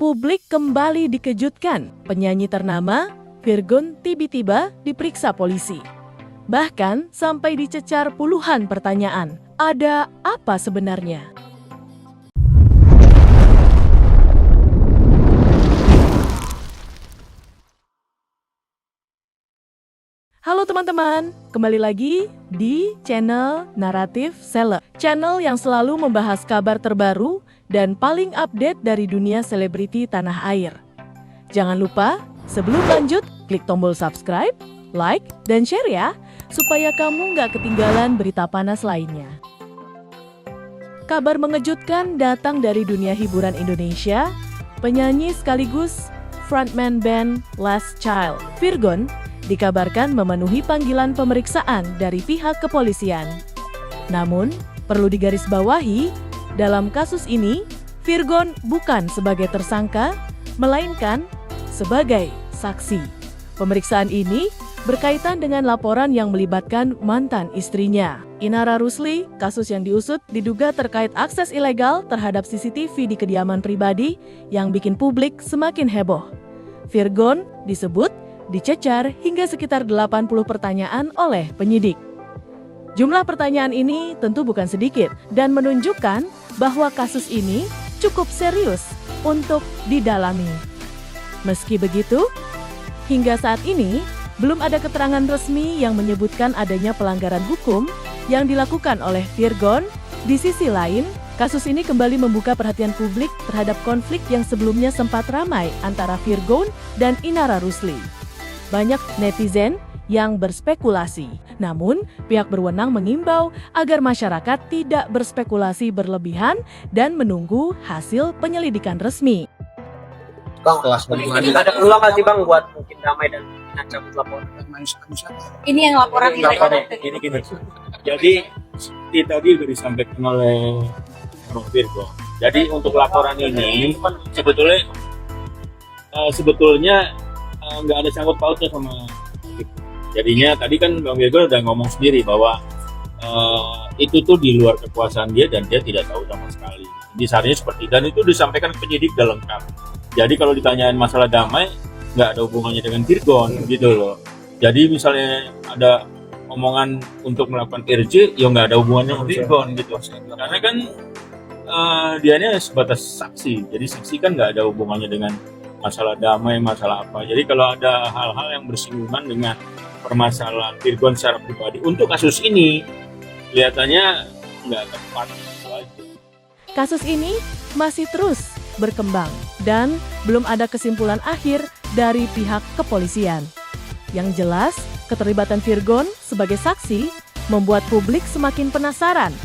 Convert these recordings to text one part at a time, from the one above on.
Publik kembali dikejutkan. Penyanyi ternama, Virgon, tiba-tiba diperiksa polisi. Bahkan sampai dicecar puluhan pertanyaan. Ada apa sebenarnya? Halo teman-teman, kembali lagi di channel Naratif Seleb. Channel yang selalu membahas kabar terbaru dan paling update dari dunia selebriti tanah air. Jangan lupa, sebelum lanjut, klik tombol subscribe, like, dan share ya, supaya kamu nggak ketinggalan berita panas lainnya. Kabar mengejutkan datang dari dunia hiburan Indonesia. Penyanyi sekaligus frontman band Last Child, Virgon, dikabarkan memenuhi panggilan pemeriksaan dari pihak kepolisian. Namun, perlu digarisbawahi, dalam kasus ini, Virgon bukan sebagai tersangka, melainkan sebagai saksi. Pemeriksaan ini berkaitan dengan laporan yang melibatkan mantan istrinya, Inara Rusli. Kasus yang diusut diduga terkait akses ilegal terhadap CCTV di kediaman pribadi yang bikin publik semakin heboh. Virgon disebut dicecar hingga sekitar 80 pertanyaan oleh penyidik. Jumlah pertanyaan ini tentu bukan sedikit dan menunjukkan bahwa kasus ini cukup serius untuk didalami. Meski begitu, hingga saat ini belum ada keterangan resmi yang menyebutkan adanya pelanggaran hukum yang dilakukan oleh Virgon. Di sisi lain, kasus ini kembali membuka perhatian publik terhadap konflik yang sebelumnya sempat ramai antara Virgon dan Inara Rusli. Banyak netizen yang berspekulasi, namun pihak berwenang mengimbau agar masyarakat tidak berspekulasi berlebihan dan menunggu hasil penyelidikan resmi. Bang, ada peluang nggak sih Bang buat mungkin damai dan cabut laporan? Ini yang laporan Gini. Jadi tadi sudah disampaikan oleh Bang Virgo. Jadi untuk laporan ini sebetulnya nggak ada sangkut pautnya sama itu. Jadinya tadi kan Bang Virgo udah ngomong sendiri bahwa itu tuh di luar kekuasaan dia dan dia tidak tahu sama sekali. Misalnya seperti, dan itu disampaikan penyidik dalam lengkap. Jadi kalau ditanyain masalah damai nggak ada hubungannya dengan Virgon gitu loh. Jadi misalnya ada omongan untuk melakukan RJ, ya nggak ada hubungannya dengan Virgon gitu. Karena kan dia ini sebatas saksi. Jadi saksi kan nggak ada hubungannya dengan masalah damai, masalah apa. Jadi kalau ada hal-hal yang bersinggungan dengan permasalahan Virgon secara pribadi untuk kasus ini, kelihatannya nggak tepat. Kasus ini masih terus berkembang dan belum ada kesimpulan akhir dari pihak kepolisian. Yang jelas, keterlibatan Virgon sebagai saksi membuat publik semakin penasaran.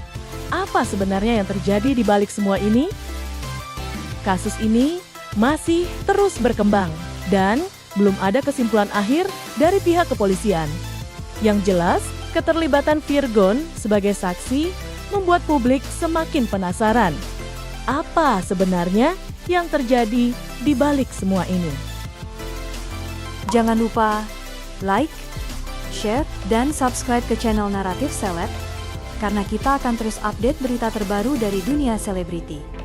Apa sebenarnya yang terjadi di balik semua ini? Kasus ini masih terus berkembang dan belum ada kesimpulan akhir dari pihak kepolisian. Yang jelas, keterlibatan Virgon sebagai saksi membuat publik semakin penasaran. Apa sebenarnya yang terjadi di balik semua ini? Jangan lupa like, share, dan subscribe ke channel Naratif Seleb, karena kita akan terus update berita terbaru dari dunia selebriti.